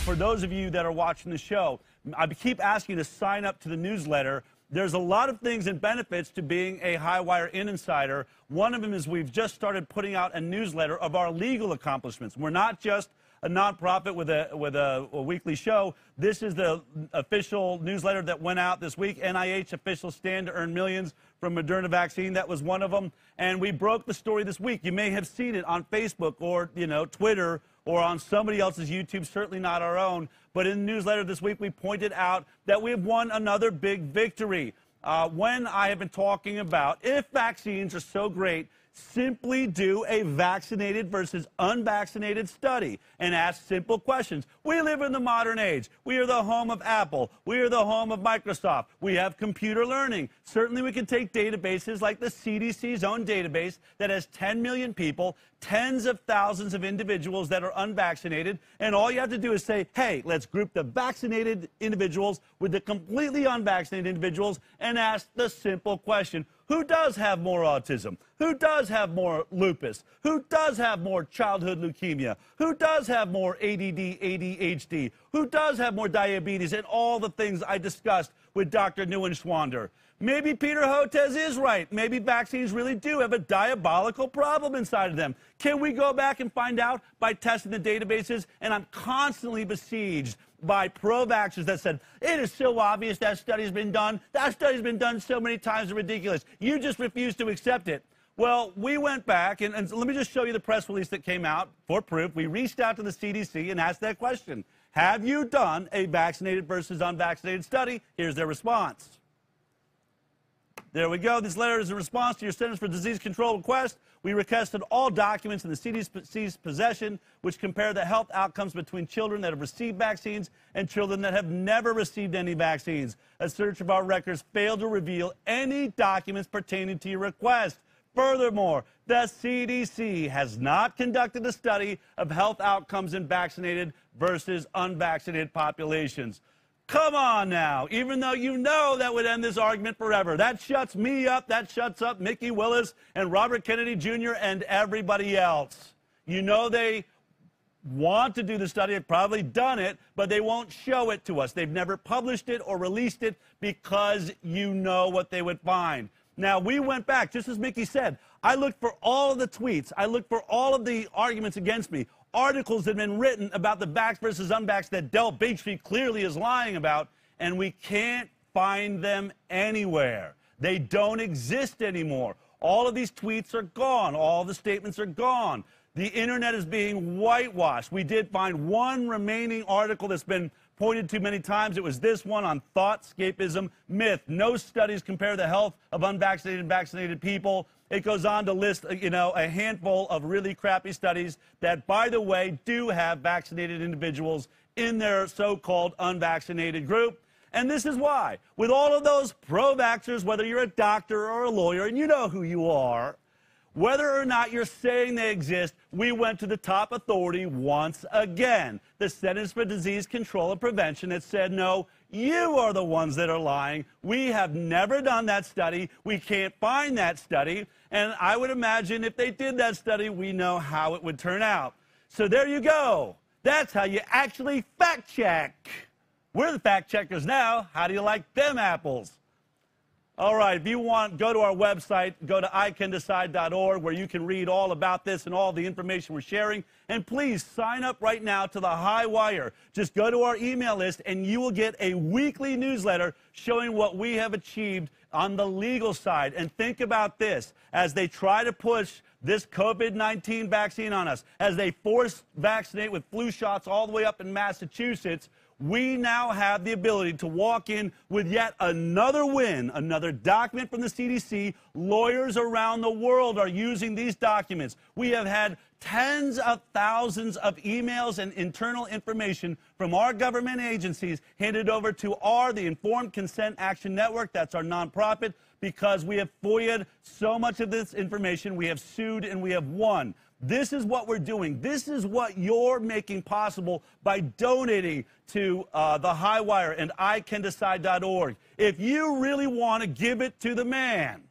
for those of you that are watching the show, I keep asking you to sign up to the newsletter. There's a lot of things and benefits to being a Highwire insider. One of them is we've just started putting out a newsletter of our legal accomplishments. We're not just a nonprofit with a weekly show. This is the official newsletter that went out this week. NIH official stand to earn millions from Moderna vaccine. That was one of them. And we broke the story this week. You may have seen it on Facebook or, Twitter or on somebody else's YouTube, certainly not our own. But in the newsletter this week, we pointed out that we have won another big victory. When I have been talking about if vaccines are so great, simply do a vaccinated versus unvaccinated study and ask simple questions. We live in the modern age. We are the home of Apple. We are the home of Microsoft. We have computer learning. Certainly we can take databases like the CDC's own database that has 10 million people, tens of thousands of individuals that are unvaccinated, and all you have to do is say, hey, let's group the vaccinated individuals with the completely unvaccinated individuals and ask the simple question. Who does have more autism? Who does have more lupus? Who does have more childhood leukemia? Who does have more ADD, ADHD? Who does have more diabetes? And all the things I discussed with Dr. Neuenschwander. Maybe Peter Hotez is right. Maybe vaccines really do have a diabolical problem inside of them. Can we go back and find out by testing the databases? And I'm constantly besieged by pro-vaxxers that said, it is so obvious that study's been done. That study's been done so many times, it's ridiculous. You just refuse to accept it. Well, we went back, and let me just show you the press release that came out for proof. We reached out to the CDC and asked that question. Have you done a vaccinated versus unvaccinated study? Here's their response. There we go. This letter is a response to your Centers for Disease Control request. We requested all documents in the CDC's possession which compare the health outcomes between children that have received vaccines and children that have never received any vaccines. A search of our records failed to reveal any documents pertaining to your request. Furthermore, the CDC has not conducted a study of health outcomes in vaccinated versus unvaccinated populations. Come on now, even though you know that would end this argument forever. That shuts me up, that shuts up Mickey Willis and Robert Kennedy Jr. and everybody else. You know they want to do the study, they've probably done it, but they won't show it to us. They've never published it or released it because you know what they would find. Now, we went back, just as Mickey said, I looked for all of the tweets, I looked for all of the arguments against me, articles that have been written about the vax versus unvax that Del BitChute clearly is lying about, and we can't find them anywhere. They don't exist anymore. All of these tweets are gone. All the statements are gone. The internet is being whitewashed. We did find one remaining article that's been pointed to many times. It was this one on thoughtscapism myth. No studies compare the health of unvaccinated and vaccinated people. It goes on to list, a handful of really crappy studies that, by the way, do have vaccinated individuals in their so-called unvaccinated group. And this is why. With all of those pro-vaxxers, whether you're a doctor or a lawyer, and you know who you are, whether or not you're saying they exist, we went to the top authority once again, the Centers for Disease Control and Prevention, that said, no, you are the ones that are lying. We have never done that study. We can't find that study. And I would imagine if they did that study, we know how it would turn out. So there you go. That's how you actually fact check. We're the fact checkers now. How do you like them apples? All right, if you want, go to our website, go to ICanDecide.org, where you can read all about this and all the information we're sharing. And please sign up right now to the Highwire. Just go to our email list, and you will get a weekly newsletter showing what we have achieved on the legal side. And think about this, as they try to push this COVID-19 vaccine on us, as they force vaccinate with flu shots all the way up in Massachusetts, we now have the ability to walk in with yet another win, another document from the CDC. Lawyers around the world are using these documents. We have had tens of thousands of emails and internal information from our government agencies handed over to the Informed Consent Action Network. That's our nonprofit, because we have FOIA'd so much of this information. We have sued and we have won. This is what we're doing. This is what you're making possible by donating to the Highwire and ICanDecide.org. If you really want to give it to the man,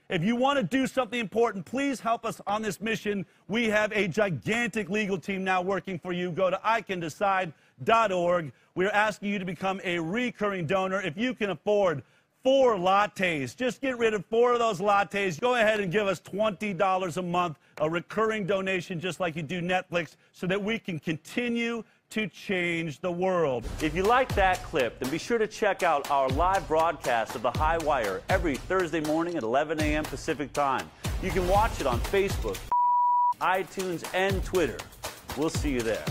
If you want to do something important, please help us on this mission. We have a gigantic legal team now working for you. Go to ICanDecide.org. We're asking you to become a recurring donor. If you can afford 4 lattes, just get rid of 4 of those lattes. Go ahead and give us $20 a month, a recurring donation just like you do Netflix, so that we can continue to change the world. If you like that clip, then be sure to check out our live broadcast of The High Wire every Thursday morning at 11 a.m. Pacific Time. You can watch it on Facebook, iTunes, and Twitter. We'll see you there.